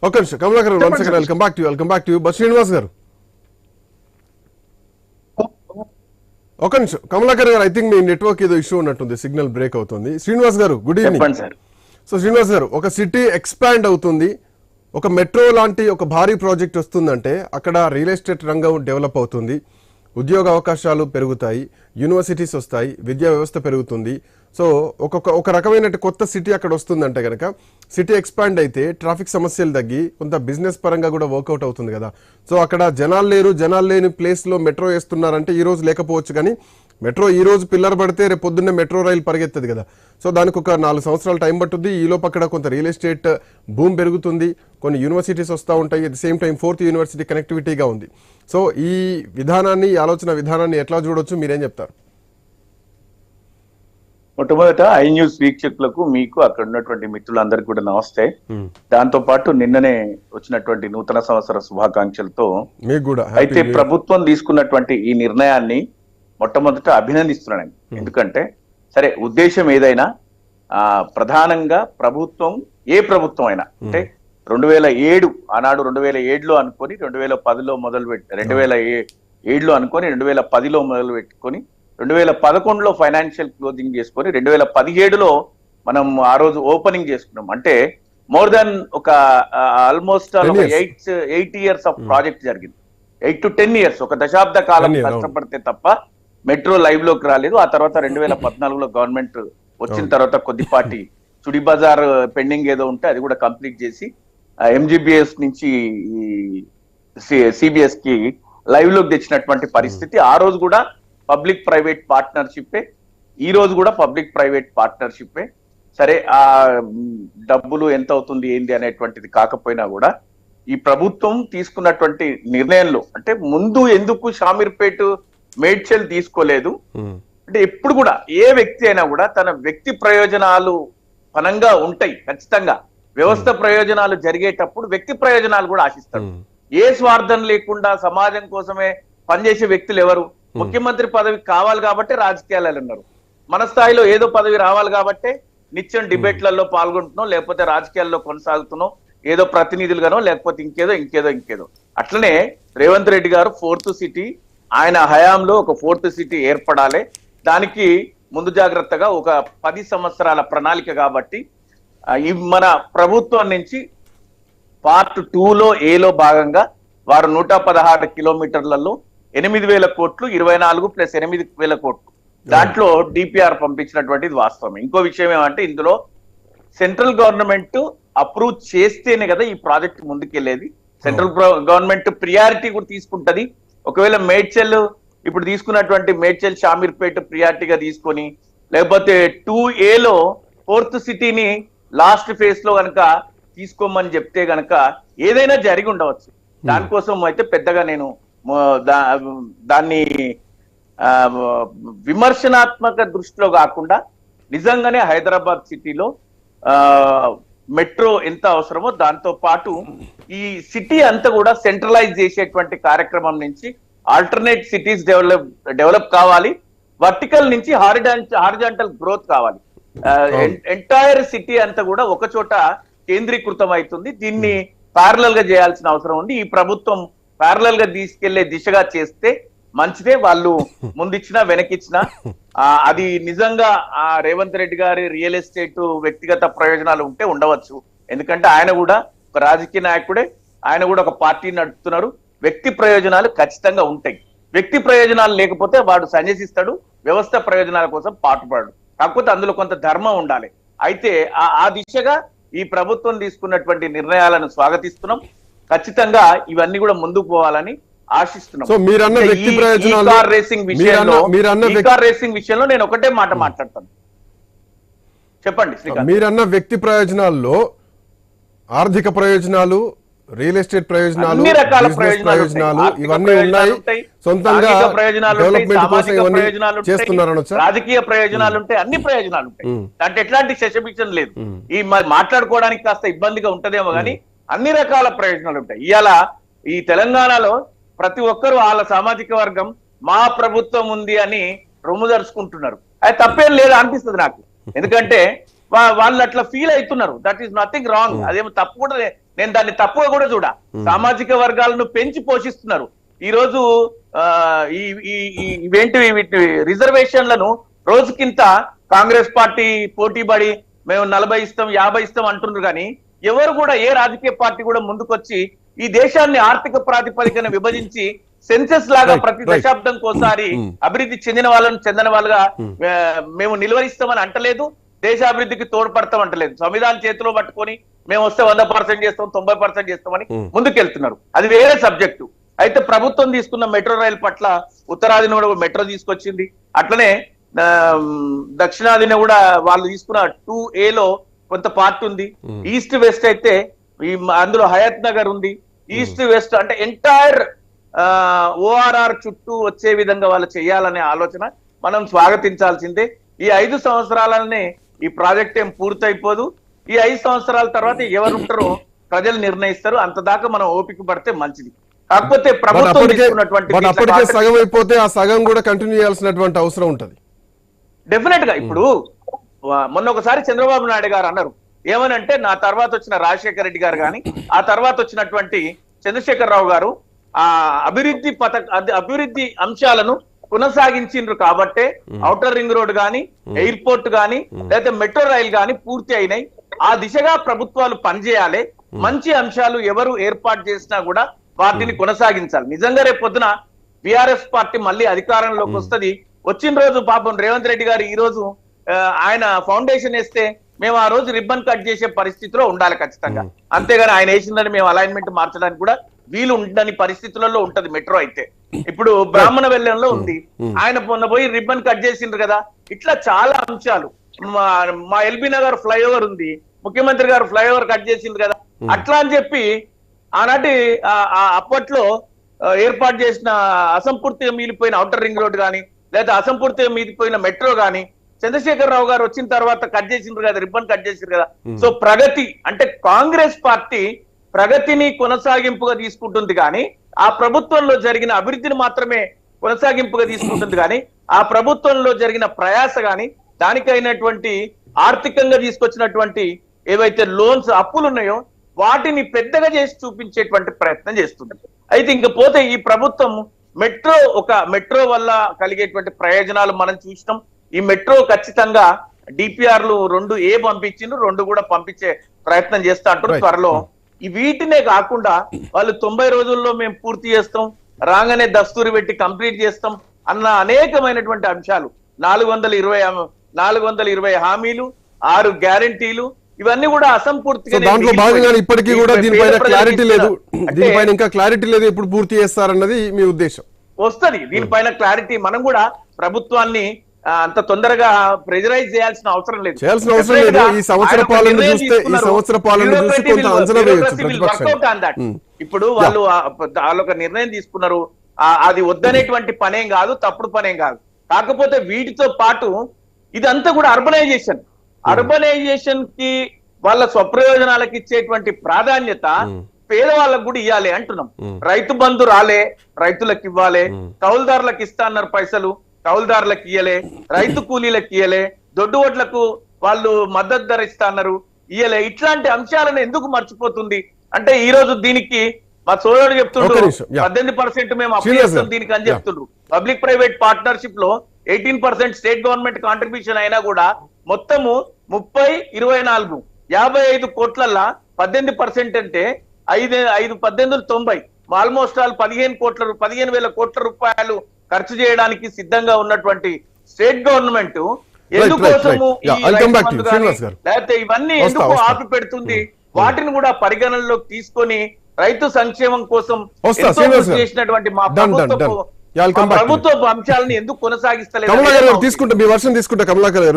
ఒక నిమిషం Kamalakar one second, welcome back to you. Bus Srinivas గారు ఒక నిమిషం. కమలాకర్ గారు, ఐ థింక్ మీ నెట్వర్క్ ఏదో ఇష్యూ ఉన్నట్టుంది, సిగ్నల్ బ్రేక్ అవుతుంది. శ్రీనివాస్ గారు గుడ్ ఈవినింగ్. సో శ్రీనివాస్ గారు, ఒక సిటీ ఎక్స్పాండ్ అవుతుంది, ఒక మెట్రో లాంటి ఒక భారీ ప్రాజెక్ట్ వస్తుందంటే అక్కడ రియల్ ఎస్టేట్ రంగం డెవలప్ అవుతుంది, ఉద్యోగ అవకాశాలు పెరుగుతాయి, యూనివర్సిటీస్ వస్తాయి, విద్యా వ్యవస్థ పెరుగుతుంది. సో ఒక రకమైన కొత్త సిటీ అక్కడ వస్తుందంటే కనుక సిటీ ఎక్స్పాండ్ అయితే ట్రాఫిక్ సమస్యలు తగ్గి కొంత బిజినెస్ పరంగా కూడా వర్కౌట్ అవుతుంది కదా. సో అక్కడ జనాలు లేని ప్లేస్లో మెట్రో వేస్తున్నారంటే ఈ రోజు లేకపోవచ్చు, కానీ మెట్రో ఈ రోజు పిల్లర్ పడితే రేపు పొద్దున్నే మెట్రో రైలు పరిగెత్తది కదా. సో దానికి ఒక 4 సంవత్సరాల టైం పట్టుద్ది. ఈలోపు అక్కడ కొంత రియల్ ఎస్టేట్ భూమి పెరుగుతుంది, కొన్ని యూనివర్సిటీస్ వస్తూ ఉంటాయి. At the same time 4th university కనెక్టివిటీగా ఉంది. సో ఈ ఆలోచన విధానాన్ని ఎట్లా చూడొచ్చు, మీరేం చెప్తారు? మొట్టమొదట ఐ న్యూస్ వీక్షకులకు, మీకు అక్కడ ఉన్నటువంటి మిత్రులందరికీ కూడా నమస్తే. దాంతో పాటు నిన్ననే వచ్చినటువంటి నూతన సంవత్సర శుభాకాంక్షలతో మీకు కూడా. అయితే ప్రభుత్వం తీసుకున్నటువంటి ఈ నిర్ణయాన్ని మొట్టమొదట అభినందిస్తున్నాను. ఎందుకంటే సరే, ఉద్దేశం ఏదైనా ప్రధానంగా ఏ ప్రభుత్వం అయినా అంటే 2007 ఆనాడు 2007లో అనుకొని 2010లో మొదలుపెట్టి 2007లో అనుకొని 2010లో మొదలు పెట్టుకొని 2011లో ఫైనాన్షియల్ క్లోజింగ్ చేసుకొని 2017లో మనం ఆ రోజు ఓపెనింగ్ చేసుకున్నాం. అంటే మోర్ దాన్ ఒక ఆల్మోస్ట్ 8 ఇయర్స్ ఆఫ్ ప్రాజెక్ట్ జరిగింది. 8 to 10 ఇయర్స్, ఒక దశాబ్ద కాలం కష్టపడితే తప్ప మెట్రో లైవ్ లోకి రాలేదు. ఆ తర్వాత 2014లో గవర్నమెంట్ వచ్చిన తర్వాత కొద్దిపాటి చుడి బజార్ పెండింగ్ ఏదో ఉంటే అది కూడా కంప్లీట్ చేసి MGBS నుంచి CBS కి లైవ్ లోకి తెచ్చినటువంటి పరిస్థితి. ఆ రోజు కూడా పబ్లిక్ ప్రైవేట్ పార్ట్నర్షిప్, ఈ రోజు కూడా పబ్లిక్ ప్రైవేట్ పార్ట్నర్షిప్. సరే, ఆ డబ్బులు ఎంత అవుతుంది ఏంది అనేటువంటిది కాకపోయినా కూడా ఈ ప్రభుత్వం తీసుకున్నటువంటి నిర్ణయంలో అంటే ముందు ఎందుకు షామీర్పేట మేడ్చల్ తీసుకోలేదు అంటే, ఎప్పుడు కూడా ఏ వ్యక్తి అయినా కూడా తన వ్యక్తి ప్రయోజనాలు పనంగా ఉంటాయి. ఖచ్చితంగా వ్యవస్థ ప్రయోజనాలు జరిగేటప్పుడు వ్యక్తి ప్రయోజనాలు కూడా ఆశిస్తాడు. ఏ స్వార్థం లేకుండా సమాజం కోసమే పనిచేసే వ్యక్తులు ఎవరు? ముఖ్యమంత్రి పదవి కావాలి కాబట్టి రాజకీయాలు ఉన్నారు. మన స్థాయిలో ఏదో పదవి రావాలి కాబట్టి నిత్యం డిబేట్లలో పాల్గొంటున్నాం, లేకపోతే రాజకీయాల్లో కొనసాగుతున్నాం, ఏదో ప్రతినిధులుగానో లేకపోతే ఇంకేదో. అట్లనే రేవంత్ రెడ్డి గారు 4th సిటీ ఆయన హయాంలో ఒక 4th సిటీ ఏర్పడాలి, దానికి ముందు జాగ్రత్తగా ఒక 10 సంవత్సరాల ప్రణాళిక కాబట్టి మన ప్రభుత్వం నుంచి పార్ట్ 2లో ఏలో భాగంగా వారు 116 కిలోమీటర్లలో 8,000 కోట్లు 24 + 8,000 కోట్లు దాంట్లో డిపిఆర్ పంపించినటువంటిది వాస్తవం. ఇంకో విషయం ఏమంటే, ఇందులో సెంట్రల్ గవర్నమెంట్ అప్రూవ్ చేస్తేనే కదా ఈ ప్రాజెక్ట్ ముందుకెళ్లేది. సెంట్రల్ గవర్నమెంట్ ప్రియారిటీ కూడా తీసుకుంటది. ఒకవేళ మేడ్చల్ ఇప్పుడు తీసుకున్నటువంటి మేడ్చల్ షామీర్పేట ప్రియారిటీగా తీసుకొని, లేకపోతే 2Aలో 4th సిటీని లాస్ట్ ఫేజ్ లో గనక తీసుకోమని చెప్తే గనక ఏదైనా జరిగి ఉండవచ్చు. దానికోసం అయితే పెద్దగా నేను దాన్ని విమర్శనాత్మక దృష్టిలో కాకుండా నిజంగానే హైదరాబాద్ సిటీలో మెట్రో ఎంత అవసరమో దాంతో పాటు ఈ సిటీ అంతా కూడా సెంట్రలైజ్ చేసేటువంటి కార్యక్రమం నుంచి ఆల్టర్నేట్ సిటీస్ డెవలప్ కావాలి, వర్టికల్ నుంచి హారిజాంటల్ గ్రోత్ కావాలి. ఎంటైర్ సిటీ అంతా కూడా ఒక చోట కేంద్రీకృతం అవుతుంది. దీన్ని ప్యారలల్ గా చేయాల్సిన అవసరం ఉంది. ఈ ప్రభుత్వం ప్యారలల్ గా తీసుకెళ్లే దిశగా చేస్తే మంచిదే. వాళ్ళు ముందిచ్చినా వెనకిచ్చినా అది నిజంగా ఆ రేవంత్ రెడ్డి గారి రియల్ ఎస్టేట్ వ్యక్తిగత ప్రయోజనాలు ఉంటే ఉండవచ్చు. ఎందుకంటే ఆయన కూడా ఒక రాజకీయ నాయకుడే, ఆయన కూడా ఒక పార్టీ నడుపుతున్నారు. వ్యక్తి ప్రయోజనాలు ఖచ్చితంగా ఉంటాయి. వ్యక్తి ప్రయోజనాలు లేకపోతే వాడు సన్యసిస్తాడు, వ్యవస్థ ప్రయోజనాల కోసం పాటుపడడు. కాకపోతే అందులో కొంత ధర్మం ఉండాలి. అయితే ఆ దిశగా ఈ ప్రభుత్వం తీసుకున్నటువంటి నిర్ణయాలను స్వాగతిస్తున్నాం. ఖచ్చితంగా ఇవన్నీ కూడా ముందుకు పోవాలని ఆశిస్తున్నాం. సో మీరన్న వ్యక్తి ప్రయోజనాలు, కార్ రేసింగ్ విషయంలో నేను ఒకటే మాట మాట్లాడతాను. చెప్పండి శ్రీకాంత్. మీరన్న వ్యక్తి ప్రయోజనాల్లో ఆర్థిక ప్రయోజనాలు, రియల్ ఎస్టేట్ ప్రయోజనాలు, ప్రయోజనాలు ఇవన్నీ ఉన్నాయి. సొంతంగా డెవలప్మెంట్ కోసం ఇవన్నీ చేస్తున్నారు, రాజకీయ ప్రయోజనాలు ఉంటాయి, అన్ని ప్రయోజనాలు ఉంటాయి. అంటే ఎట్లాంటి శశబిచ్చం లేదు. ఈ మాట్లాడుకోవడానికి కాస్త ఇబ్బందిగా ఉంటదేమో కానీ అన్ని రకాల ప్రయోజనాలు ఉంటాయి. ఇవాళ ఈ తెలంగాణలో ప్రతి ఒక్కరు వాళ్ళ సామాజిక వర్గం మా ప్రభుత్వం ఉంది అని రొమ్ము దరుచుకుంటున్నారు. అది తప్పేం లేదు అనిపిస్తుంది నాకు. ఎందుకంటే వాళ్ళు అట్లా ఫీల్ అవుతున్నారు. That is nothing wrong. అదేమో తప్పు కూడా నేను దాన్ని తప్పుగా కూడా చూడ. సామాజిక వర్గాలను పెంచి పోషిస్తున్నారు. ఈ రోజు ఇవేంటి రిజర్వేషన్లను రోజుకింత కాంగ్రెస్ పార్టీ పోటీపడి మేము 40 ఇస్తాం 50 ఇస్తాం అంటున్నారు. కానీ ఎవరు కూడా ఏ రాజకీయ పార్టీ కూడా ముందుకొచ్చి ఈ దేశాన్ని ఆర్థిక ప్రాతిపదికన విభజించి సెన్సెస్ లాగా ప్రతి దశాబ్దంకోసారి అభివృద్ధి చెందిన వాళ్ళుగా మేము నిలువరిస్తామని అంటలేదు. దేశాభివృద్ధికి తోడ్పడతాం అంటలేదు. సంవిధానం చేతిలో పట్టుకొని మేము వస్తే 100% చేస్తాం 90% చేస్తామని ముందుకెళ్తున్నారు. అది వేరే సబ్జెక్టు. అయితే ప్రభుత్వం తీసుకున్న మెట్రో రైలు పట్ల ఉత్తరాదిని కూడా మెట్రో తీసుకొచ్చింది. అట్లనే దక్షిణాదిని కూడా వాళ్ళు తీసుకున్న 2A కొంత పార్ట్ ఉంది. ఈస్ట్ వెస్ట్ అయితే అందులో హయత్ నగర్ ఉంది. ఈస్ట్ వెస్ట్ అంటే ఎంటైర్ ORR చుట్టూ వచ్చే విధంగా వాళ్ళు చేయాలనే ఆలోచన మనం స్వాగతించాల్సిందే. ఈ 5 సంవత్సరాలనే ఈ ప్రాజెక్ట్ ఏం పూర్తయిపోదు. ఈ 5 సంవత్సరాల తర్వాత ఎవరు ఉంటారో ప్రజలు నిర్ణయిస్తారు. అంత దాకా మనం ఓపిక పడితే మంచిది. కాకపోతే ప్రభుత్వం అప్పటికే సగం అయిపోతే ఆ సగం కూడా కంటిన్యూ చేయాల్సినటువంటి అవసరం ఉంటది. డెఫినెట్ గా ఇప్పుడు మొన్న ఒకసారి చంద్రబాబు నాయుడు గారు అన్నారు ఏమనంటే, నా తర్వాత వచ్చిన రాజశేఖర రెడ్డి గారు కానీ ఆ తర్వాత వచ్చినటువంటి చంద్రశేఖరరావు గారు ఆ అభివృద్ధి అంశాలను కొనసాగించిండ్రు కాబట్టే ఔటర్ రింగ్ రోడ్ గాని ఎయిర్పోర్ట్ గాని లేదా మెట్రో రైల్ గాని పూర్తి అయినాయి. ఆ దిశగా ప్రభుత్వాలు పనిచేయాలి. మంచి అంశాలు ఎవరు ఏర్పాటు చేసినా కూడా వాటిని కొనసాగించాలి. నిజంగా రేపు పొద్దున బీఆర్ఎస్ పార్టీ మళ్ళీ అధికారంలోకి వస్తుంది. వచ్చిన రోజు పాపం రేవంత్ రెడ్డి గారు ఈ రోజు ఆయన ఫౌండేషన్ వేస్తే మేము ఆ రోజు రిబ్బన్ కట్ చేసే పరిస్థితిలో ఉండాలి ఖచ్చితంగా. అంతేగాని ఆయన వేసిందని మేము అలైన్మెంట్ మార్చడానికి కూడా వీలు ఉండని పరిస్థితులలో ఉంటది మెట్రో అయితే. ఇప్పుడు బ్రాహ్మణ వెల్లంలో ఉంది, ఆయన మొన్న పోయి రిబ్బన్ కట్ చేసిండ్రు కదా. ఇట్లా చాలా అంశాలు. మా ఎల్బీ నగర్ ఫ్లైఓవర్ ఉంది, ముఖ్యమంత్రి గారు ఫ్లైఓవర్ కట్ చేసిండ్రు కదా. అట్లా అని చెప్పి ఆనాటి అప్పట్లో ఏర్పాటు చేసిన అసంపూర్తిగా మిగిలిపోయిన ఔటర్ రింగ్ రోడ్ కానీ లేదా అసంపూర్తిగా మిగిలిపోయిన మెట్రో కానీ చంద్రశేఖరరావు గారు వచ్చిన తర్వాత కట్ చేసిండ్రు కదా, రిబ్బన్ కట్ చేసిండ్రు కదా. సో ప్రగతి అంటే కాంగ్రెస్ పార్టీ ప్రగతిని కొనసాగింపుగా తీసుకుంటుంది కానీ ఆ ప్రభుత్వంలో జరిగిన అభివృద్ధిని మాత్రమే కొనసాగింపుగా తీసుకుంటుంది కానీ ఆ ప్రభుత్వంలో జరిగిన ప్రయాస కానీ దానికైనటువంటి ఆర్థికంగా తీసుకొచ్చినటువంటి ఏవైతే లోన్స్ అప్పులు ఉన్నాయో వాటిని పెద్దగా చేసి చూపించేటువంటి ప్రయత్నం చేస్తుంది. అయితే ఇంక పోతే ఈ ప్రభుత్వం మెట్రో వల్ల కలిగేటువంటి ప్రయోజనాలు మనం చూసినాం. ఈ మెట్రో ఖచ్చితంగా డిపిఆర్లు 2A పంపించిండ్రు, 2 కూడా పంపించే ప్రయత్నం చేస్తా అంటారు త్వరలో. వీటినే కాకుండా వాళ్ళు 90 రోజుల్లో మేము పూర్తి చేస్తాం, రాగానే దస్తూరి పెట్టి కంప్లీట్ చేస్తాం అన్న అనేకమైనటువంటి అంశాలు, 420 హామీలు, 6 గ్యారంటీలు, ఇవన్నీ కూడా అసంపూర్తిగా దాంట్లో భాగంగా ఇప్పటికీ కూడా దీనిపైన క్లారిటీ లేదు. దీనిపైన ఇంకా క్లారిటీ లేదు, ఎప్పుడు పూర్తి చేస్తారన్నది మీ ఉద్దేశం? వస్తుంది దీనిపైన క్లారిటీ. మనం కూడా ప్రభుత్వాన్ని అంత తొందరగా ప్రెజరైజ్ చేయాల్సిన అవసరం లేదు. ఈ సంవత్సర పాలన చూస్తే ఇప్పుడు వాళ్ళు ఒక నిర్ణయం తీసుకున్నారు. అది వద్దనేటువంటి పనేం కాదు, తప్పుడు పనేం కాదు. కాకపోతే వీటితో పాటు ఇదంతా కూడా అర్బనైజేషన్ కి వాళ్ళ స్వప్రయోజనాలకు ఇచ్చేటువంటి ప్రాధాన్యత పేదవాళ్ళకు కూడా ఇవ్వాలి అంటున్నాం. రైతు బంధు రాలే, రైతులకు ఇవ్వాలి. కౌలుదారులకు ఇస్తా అన్నారు పైసలు, కౌలుదారులకు ఇయ్యలే. రైతు కూలీలకు ఇయ్యలే. దొడ్డు ఓట్లకు వాళ్ళు మద్దతు ధర ఇస్తా అన్నారు, ఇయ్యలే. ఇట్లాంటి అంశాలను ఎందుకు మర్చిపోతుంది అంటే ఈ రోజు దీనికి మా సోదరుడు చెప్తుండ్రు 18% మేము అప్లై చేస్తాం దీనికి అని చెప్తుండ్రు. పబ్లిక్ ప్రైవేట్ పార్ట్నర్షిప్ లో 18% స్టేట్ గవర్నమెంట్ కాంట్రిబ్యూషన్ అయినా కూడా మొత్తము 30-24 55 కోట్లల్లా 18% అంటే 5-18-90 ఆల్మోస్ట్ ఆల్ 15,000 కోట్ల రూపాయలు ఖర్చు చేయడానికి సిద్ధంగా ఉన్నటువంటి స్టేట్ గవర్నమెంట్ ఎందుకోసము లేకపోతే ఇవన్నీ ఎందుకు ఆపి పెడుతుంది? వాటిని కూడా పరిగణనలోకి తీసుకొని రైతు సంక్షేమం కోసం చేసినటువంటి మా ప్రభుత్వపు అంశాలను ఎందుకు కొనసాగిస్తలేదు? తీసుకుంటా మీ వర్షం తీసుకుంటా కమలాకర్ గారు.